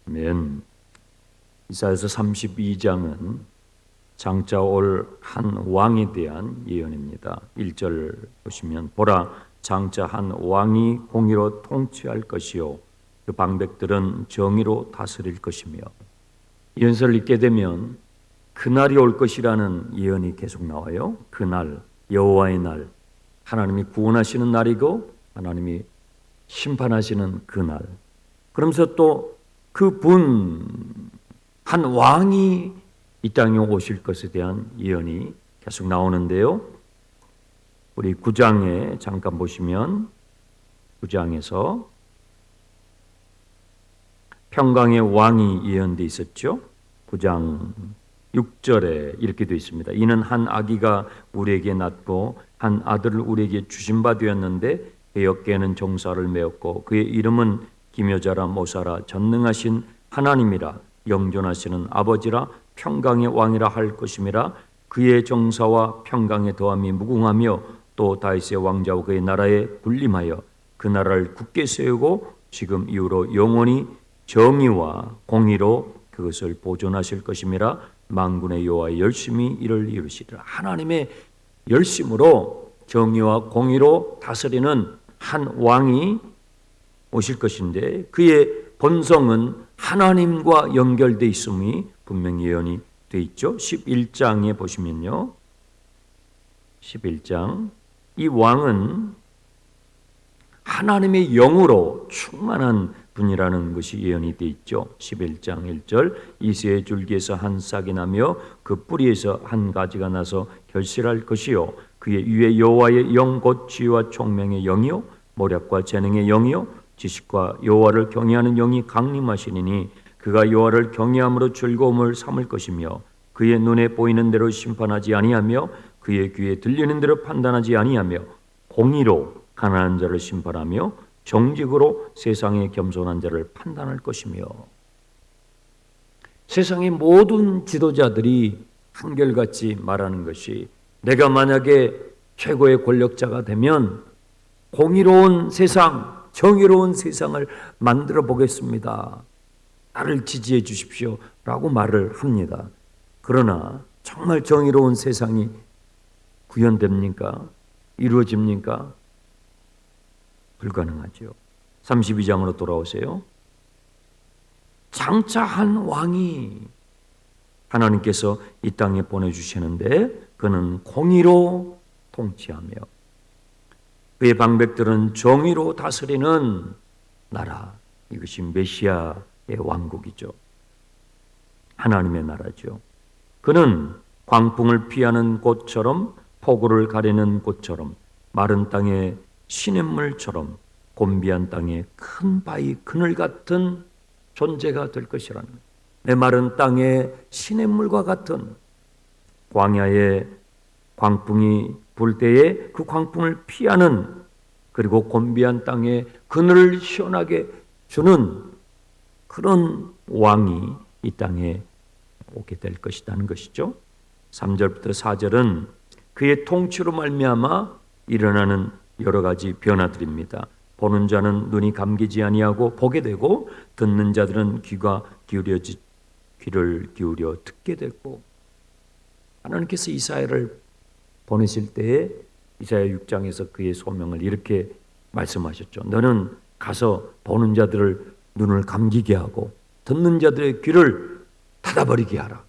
아멘. 이사야서 32장은 장차 올 한 왕에 대한 예언입니다. 1절 보시면 보라 장차 한 왕이 공의로 통치할 것이요 그 방백들은 정의로 다스릴 것이며, 이 연설을 읽게 되면 그날이 올 것이라는 예언이 계속 나와요. 그날, 여호와의 날, 하나님이 구원하시는 날이고 하나님이 심판하시는 그날. 그러면서 또 그분 한 왕이 이 땅에 오실 것에 대한 예언이 계속 나오는데요. 우리 9장에 잠깐 보시면 9장에서 평강의 왕이 예언되어 있었죠. 9장 6절에 이렇게 되어 있습니다. 이는 한 아기가 우리에게 낳고 한 아들을 우리에게 주신 바 되었는데 그의 어깨에는 종살을 메었고 그의 이름은 기묘자라 모사라 전능하신 하나님이라 영존하시는 아버지라 평강의 왕이라 할 것임이라. 그의 정사와 평강의 더함이 무궁하며 또 다윗의 왕자와 그의 나라에 군림하여 그 나라를 굳게 세우고 지금 이후로 영원히 정의와 공의로 그것을 보존하실 것임이라. 만군의 여호와 열심히 이를 이루시리라. 하나님의 열심으로 정의와 공의로 다스리는 한 왕이 오실 것인데 그의 본성은 하나님과 연결되어 있음이 분명히 예언이 되어 있죠. 11장에 보시면요. 11장 이 왕은 하나님의 영으로 충만한 분이라는 것이 예언이 되어 있죠. 11장 1절 이새의 줄기에서 한 싹이 나며 그 뿌리에서 한 가지가 나서 결실할 것이요 그의 위에 여호와의 영 곧 지혜와 총명의 영이요 모략과 재능의 영이요 지식과 여호와를 경외하는 영이 강림하시니니 그가 여호와를 경외함으로 즐거움을 삼을 것이며 그의 눈에 보이는 대로 심판하지 아니하며 그의 귀에 들리는 대로 판단하지 아니하며 공의로 가난한 자를 심판하며 정직으로 세상의 겸손한 자를 판단할 것이며. 세상의 모든 지도자들이 한결같이 말하는 것이 내가 만약에 최고의 권력자가 되면 공의로운 세상, 정의로운 세상을 만들어 보겠습니다. 나를 지지해 주십시오 라고 말을 합니다. 그러나 정말 정의로운 세상이 구현됩니까? 이루어집니까? 불가능하죠. 32장으로 돌아오세요. 장차 한 왕이 하나님께서 이 땅에 보내주시는데 그는 공의로 통치하며 그의 방백들은 정의로 다스리는 나라. 이것이 메시아의 왕국이죠. 하나님의 나라죠. 그는 광풍을 피하는 곳처럼 폭우를 가리는 곳처럼 마른 땅의 시냇물처럼 곤비한 땅에 큰 바위 그늘 같은 존재가 될 것이라는 거예요. 메마른 땅의 시냇물과 같은 광야에 광풍이 불 때에 그 광풍을 피하는 그리고 곤비한 땅에 그늘을 시원하게 주는 그런 왕이 이 땅에 오게 될 것이라는 것이죠. 3절부터 4절은 그의 통치로 말미암아 일어나는 여러 가지 변화들입니다. 보는 자는 눈이 감기지 아니하고 보게 되고 듣는 자들은 귀를 기울여 듣게 되고. 하나님께서 이사야를 보내실 때에 이사야 6장에서 그의 소명을 이렇게 말씀하셨죠. 너는 가서 보는 자들을 눈을 감기게 하고 듣는 자들의 귀를 닫아버리게 하라.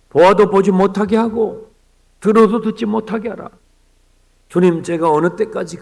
보아도 보지 못하게 하고 들어도 듣지 못하게 하라. 주님, 제가 어느 때까지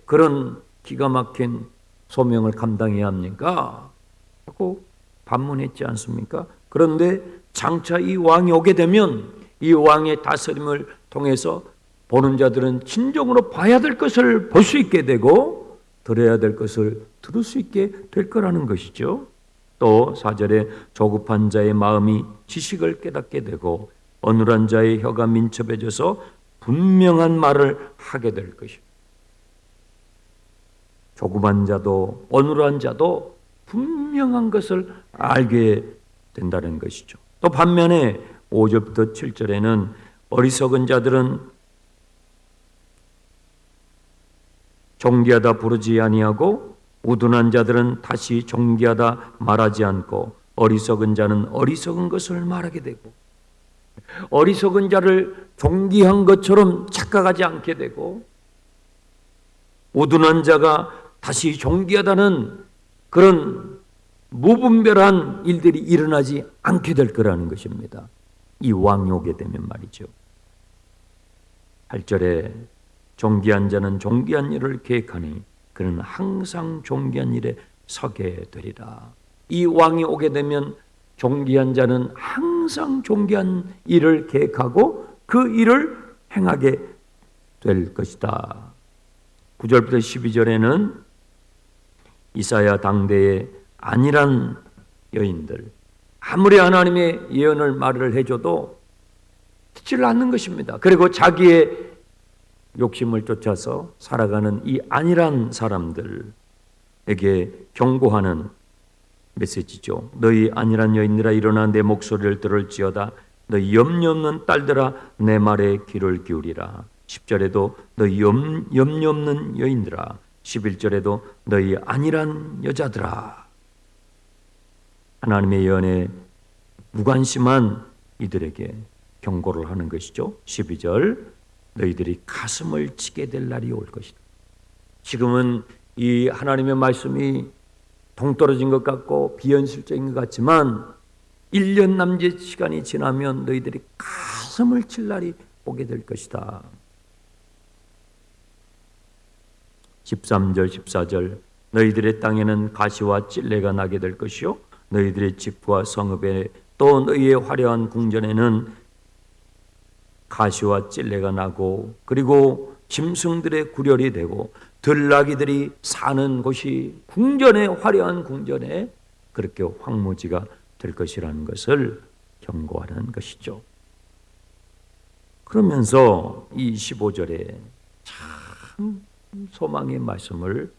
그런 기가 막힌 소명을 감당해야 합니까? 하고 반문했지 않습니까? 그런데 장차 이 왕이 오게 되면 이 왕의 다스림을 통해서 보는 자들은 진정으로 봐야 될 것을 볼 수 있게 되고 들어야 될 것을 들을 수 있게 될 거라는 것이죠. 또 4절에 조급한 자의 마음이 지식을 깨닫게 되고 어눌한 자의 혀가 민첩해져서 분명한 말을 하게 될 것입니다. 조급한 자도 어눌한 자도 분명한 것을 알게 된다는 것이죠. 또 반면에 5절부터 7절에는 어리석은 자들은 존귀하다 부르지 아니하고 우둔한 자들은 다시 존귀하다 말하지 않고 어리석은 자는 어리석은 것을 말하게 되고 어리석은 자를 존귀한 것처럼 착각하지 않게 되고 우둔한 자가 다시 존귀하다는 그런 무분별한 일들이 일어나지 않게 될 거라는 것입니다. 이 왕이 오게 되면 말이죠. 8절에 존귀한 자는 존귀한 일을 계획하니 그는 항상 존귀한 일에 서게 되리라. 이 왕이 오게 되면 존귀한 자는 항상 존귀한 일을 계획하고 그 일을 행하게 될 것이다. 9절부터 12절에는 이사야 당대의 안일한 여인들, 아무리 하나님의 예언을 말을 해줘도 듣지를 않는 것입니다. 그리고 자기의 욕심을 쫓아서 살아가는 이 안일한 사람들에게 경고하는 메시지죠. 너희 안일한 여인들아 일어나 내 목소리를 들을지어다. 너희 염려 없는 딸들아 내 말에 귀를 기울이라. 10절에도 너희 염려 없는 여인들아, 11절에도 너희 안일한 여자들아. 하나님의 예언에 무관심한 이들에게 경고를 하는 것이죠. 12절 너희들이 가슴을 치게 될 날이 올 것이다. 지금은 이 하나님의 말씀이 동떨어진 것 같고 비현실적인 것 같지만 1년 남짓 시간이 지나면 너희들이 가슴을 칠 날이 오게 될 것이다. 13절 14절 너희들의 땅에는 가시와 찔레가 나게 될 것이요 너희들의 집과 성읍에 또 너희의 화려한 궁전에는 가시와 찔레가 나고 그리고 짐승들의 구렬이 되고 들나귀들이 사는 곳이 궁전에 화려한 궁전에 그렇게 황무지가 될 것이라는 것을 경고하는 것이죠. 그러면서 이 15절에 참 소망의 말씀을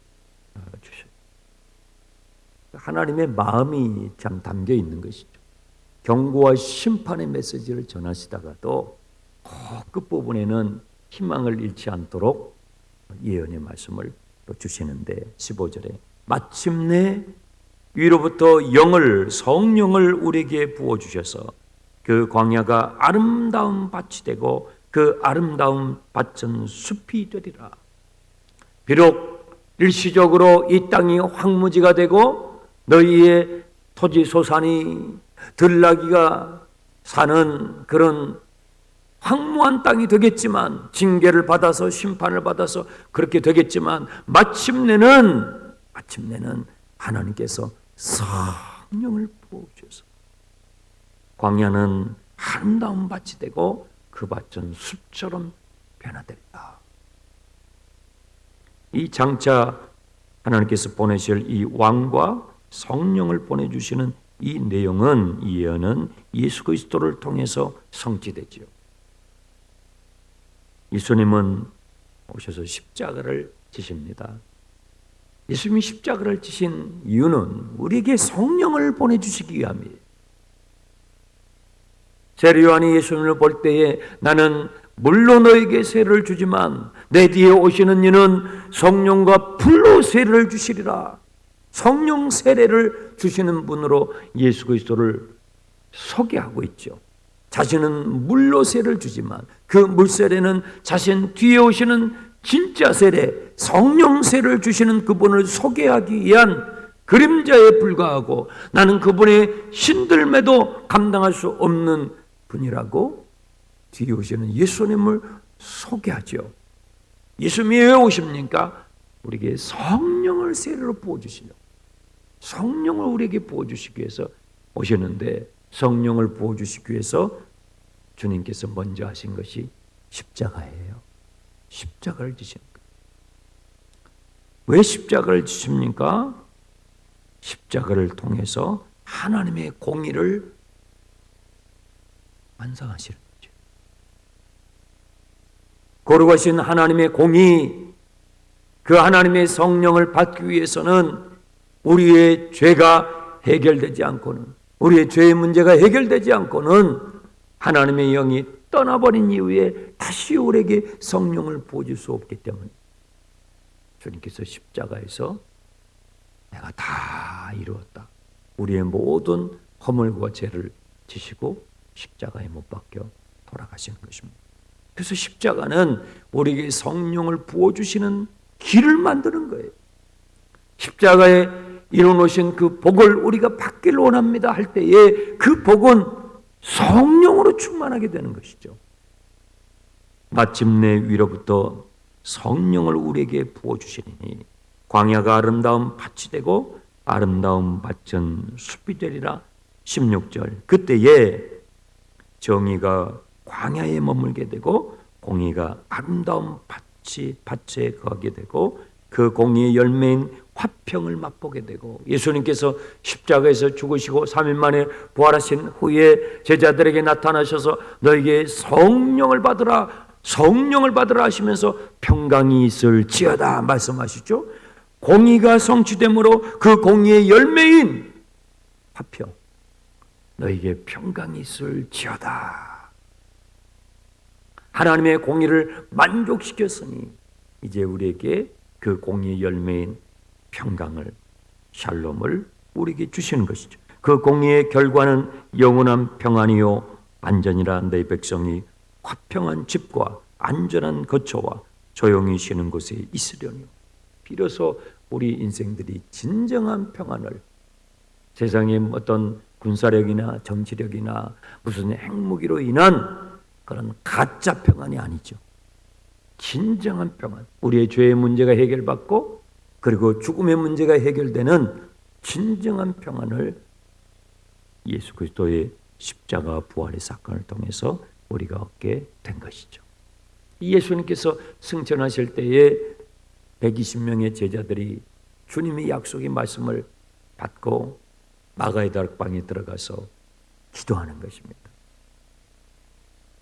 주셔요. 하나님의 마음이 참 담겨 있는 것이죠. 경고와 심판의 메시지를 전하시다가도 끝부분에는 희망을 잃지 않도록 예언의 말씀을 또 주시는데 15절에 마침내 위로부터 성령을 우리에게 부어주셔서 그 광야가 아름다운 밭이 되고 그 아름다운 밭은 숲이 되리라. 비록 일시적으로 이 땅이 황무지가 되고 너희의 토지 소산이 들나귀가 사는 그런 황무한 땅이 되겠지만 징계를 받아서 심판을 받아서 그렇게 되겠지만 마침내는 하나님께서 성령을 부어주셔서 광야는 아름다운 밭이 되고 그 밭은 숲처럼 변화된다. 이 장차 하나님께서 보내실 이 왕과 성령을 보내주시는 이 내용은 이 예언은 예수 그리스도를 통해서 성취되지요. 예수님은 오셔서 십자가를 지십니다. 예수님이 십자가를 지신 이유는 우리에게 성령을 보내주시기 위함이에요. 세례 요한이 예수님을 볼 때에 나는 물로 너에게 세례를 주지만 내 뒤에 오시는 이는 성령과 불로 세례를 주시리라. 성령 세례를 주시는 분으로 예수 그리스도를 소개하고 있죠. 자신은 물로 세례를 주지만 그 물세례는 자신 뒤에 오시는 진짜 세례, 성령 세례를 주시는 그분을 소개하기 위한 그림자에 불과하고 나는 그분의 신들매도 감당할 수 없는 분이라고 뒤에 오시는 예수님을 소개하죠. 예수님이 왜 오십니까? 우리에게 성령을 세례로 부어주시려고. 성령을 우리에게 부어주시기 위해서 오셨는데 성령을 부어주시기 위해서 주님께서 먼저 하신 것이 십자가예요. 십자가를 지십니까? 왜 십자가를 지십니까? 십자가를 통해서 하나님의 공의를 완성하시는 거죠. 거룩하신 하나님의 공의, 그 하나님의 성령을 받기 위해서는 우리의 죄가 해결되지 않고는, 우리의 죄의 문제가 해결되지 않고는 하나님의 영이 떠나버린 이후에 다시 우리에게 성령을 부어줄 수 없기 때문에 주님께서 십자가에서 내가 다 이루었다. 우리의 모든 허물과 죄를 지시고 십자가에 못 박혀 돌아가시는 것입니다. 그래서 십자가는 우리에게 성령을 부어주시는 길을 만드는 거예요. 십자가에 이루어놓으신 그 복을 우리가 받기를 원합니다 할 때에 그 복은 성령으로 충만하게 되는 것이죠. 마침내 위로부터 성령을 우리에게 부어주시니 광야가 아름다운 밭이 되고 아름다운 밭은 숲이 되리라. 16절 그때에 정의가 광야에 머물게 되고 공의가 아름다운 밭에 거하게 되고 그 공의의 열매인 화평을 맛보게 되고 예수님께서 십자가에서 죽으시고 3일 만에 부활하신 후에 제자들에게 나타나셔서 너에게 성령을 받으라 하시면서 평강이 있을지어다 말씀하시죠. 공의가 성취됨으로 그 공의의 열매인 화평 너에게 평강이 있을지어다. 하나님의 공의를 만족시켰으니 이제 우리에게 그 공의의 열매인 평강을 샬롬을 우리에게 주시는 것이죠. 그 공의의 결과는 영원한 평안이요 안전이라 너희 백성이 화평한 집과 안전한 거처와 조용히 쉬는 곳에 있으려니요. 비로소 우리 인생들이 진정한 평안을 세상의 어떤 군사력이나 정치력이나 무슨 핵무기로 인한 그런 가짜 평안이 아니죠. 진정한 평안, 우리의 죄의 문제가 해결받고 그리고 죽음의 문제가 해결되는 진정한 평안을 예수 그리스도의 십자가 부활의 사건을 통해서 우리가 얻게 된 것이죠. 예수님께서 승천하실 때에 120명의 제자들이 주님의 약속의 말씀을 받고 마가의 다락방에 들어가서 기도하는 것입니다.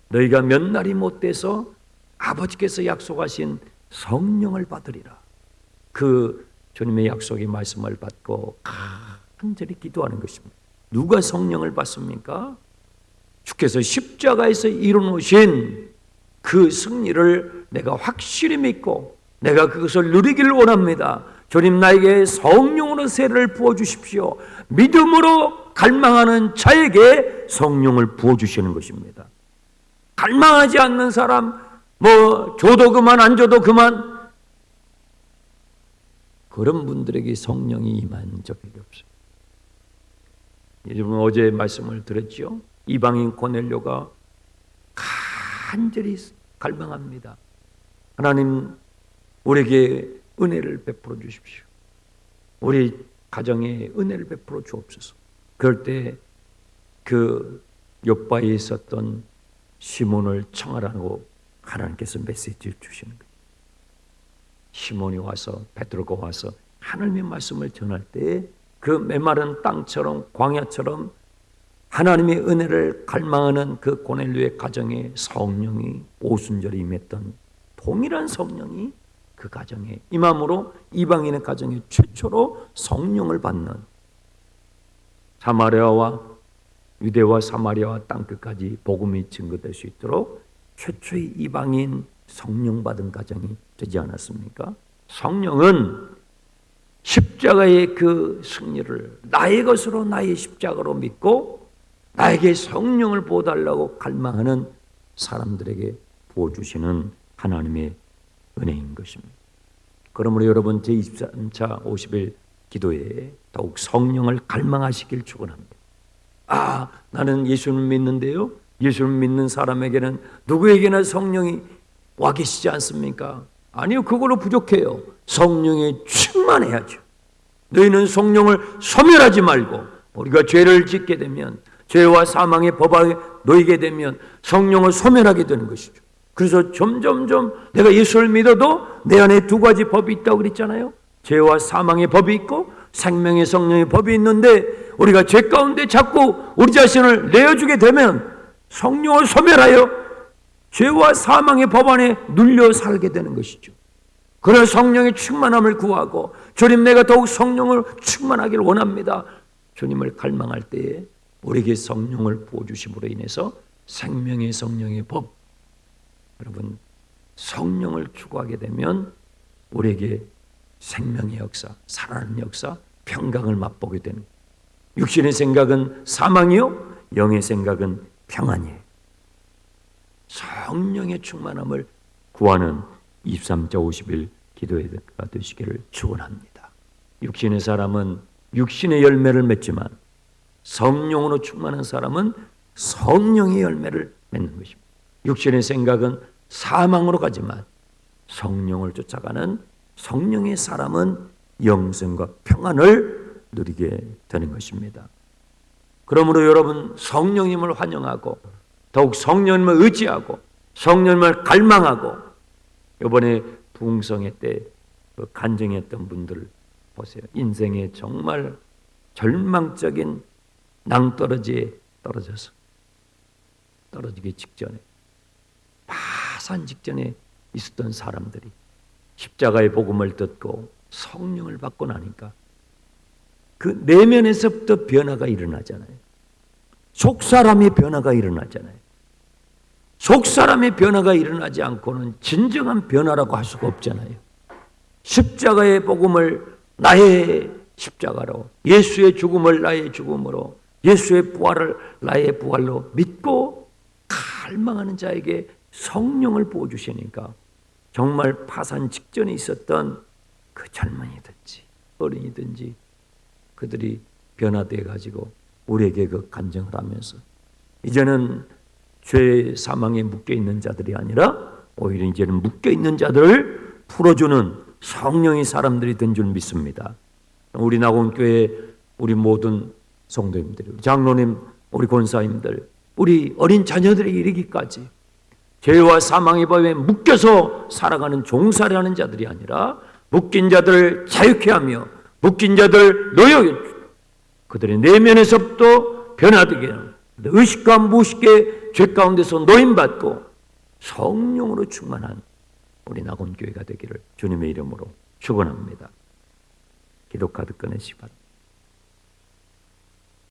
너희가 몇 날이 못 돼서 아버지께서 약속하신 성령을 받으리라. 그 주님의 약속의 말씀을 받고 간절히 기도하는 것입니다. 누가 성령을 받습니까? 주께서 십자가에서 이루어놓으신 그 승리를 내가 확실히 믿고 내가 그것을 누리기를 원합니다. 주님 나에게 성령으로 세례를 부어주십시오. 믿음으로 갈망하는 자에게 성령을 부어주시는 것입니다. 갈망하지 않는 사람 줘도 그만 안 줘도 그만 그런 분들에게 성령이 임한 적이 없어요. 여러분 어제 말씀을 들었죠? 이방인 고넬료가 간절히 갈망합니다. 하나님 우리에게 은혜를 베풀어 주십시오. 우리 가정에 은혜를 베풀어 주옵소서. 그럴 때 그 욥바에 있었던 시몬을 청하라고 하나님께서 메시지를 주시는 거예요. 시몬이 와서 베드로가 와서 하나님의 말씀을 전할 때 그 메마른 땅처럼 광야처럼 하나님의 은혜를 갈망하는 그 고넬료의 가정에 성령이 오순절에 임했던 동일한 성령이 그 가정에 임함으로 이방인의 가정에 최초로 성령을 받는 사마리아와 유대와 사마리아와 땅끝까지 복음이 증거될 수 있도록 최초의 이방인 성령 받은 가정이 되지 않았습니까? 성령은 십자가의 그 승리를 나의 것으로 나의 십자가로 믿고 나에게 성령을 부어달라고 갈망하는 사람들에게 부어주시는 하나님의 은혜인 것입니다. 그러므로 여러분 제23차 50일 기도에 더욱 성령을 갈망하시길 축원합니다. 나는 예수를 믿는데요. 예수를 믿는 사람에게는 누구에게나 성령이 와 계시지 않습니까? 아니요, 그걸로 부족해요. 성령에 충만해야죠. 너희는 성령을 소멸하지 말고 우리가 죄를 짓게 되면 죄와 사망의 법에 놓이게 되면 성령을 소멸하게 되는 것이죠. 그래서 점점점 내가 예수를 믿어도 내 안에 두 가지 법이 있다고 그랬잖아요. 죄와 사망의 법이 있고 생명의 성령의 법이 있는데 우리가 죄 가운데 자꾸 우리 자신을 내어주게 되면 성령을 소멸하여 죄와 사망의 법 안에 눌려 살게 되는 것이죠. 그래서 성령의 충만함을 구하고 주님 내가 더욱 성령을 충만하기를 원합니다. 주님을 갈망할 때에 우리에게 성령을 부어주심으로 인해서 생명의 성령의 법, 여러분 성령을 추구하게 되면 우리에게 생명의 역사, 살아나는 역사, 평강을 맛보게 되는 거예요. 육신의 생각은 사망이요, 영의 생각은 평안이에요. 성령의 충만함을 구하는 23자 50일 기도회가 되시기를 축원합니다. 육신의 사람은 육신의 열매를 맺지만 성령으로 충만한 사람은 성령의 열매를 맺는 것입니다. 육신의 생각은 사망으로 가지만 성령을 쫓아가는 성령의 사람은 영생과 평안을 누리게 되는 것입니다. 그러므로 여러분 성령님을 환영하고 더욱 성령님을 의지하고 성령님을 갈망하고 이번에 부흥성회 때 간증했던 분들 보세요. 인생에 정말 절망적인 낭떠러지에 떨어지기 직전에 파산 직전에 있었던 사람들이 십자가의 복음을 듣고 성령을 받고 나니까 그 내면에서부터 변화가 일어나잖아요. 속사람의 변화가 일어나잖아요. 속사람의 변화가 일어나지 않고는 진정한 변화라고 할 수가 없잖아요. 십자가의 복음을 나의 십자가로, 예수의 죽음을 나의 죽음으로, 예수의 부활을 나의 부활로 믿고 갈망하는 자에게 성령을 부어주시니까 정말 파산 직전에 있었던 그 젊은이든지 어린이든지 그들이 변화되어 가지고 우리에게 그 간증을 하면서 이제는 죄 사망에 묶여있는 자들이 아니라 오히려 이제는 묶여있는 자들을 풀어주는 성령의 사람들이 된 줄 믿습니다. 우리 낙원교회 우리 모든 성도님들, 장로님, 우리 권사님들, 우리 어린 자녀들에 이르기까지 죄와 사망의 법에 묶여서 살아가는 종살이하는 자들이 아니라 묶인 자들을 자유케 하며 묶인 자들 노여 그들의 내면에서부터 변화되게 하는 의식과 무의식의 죄 가운데서 노임받고 성령으로 충만한 우리 낙원교회가 되기를 주님의 이름으로 축원합니다. 기도 카드 꺼내시기 바랍니다.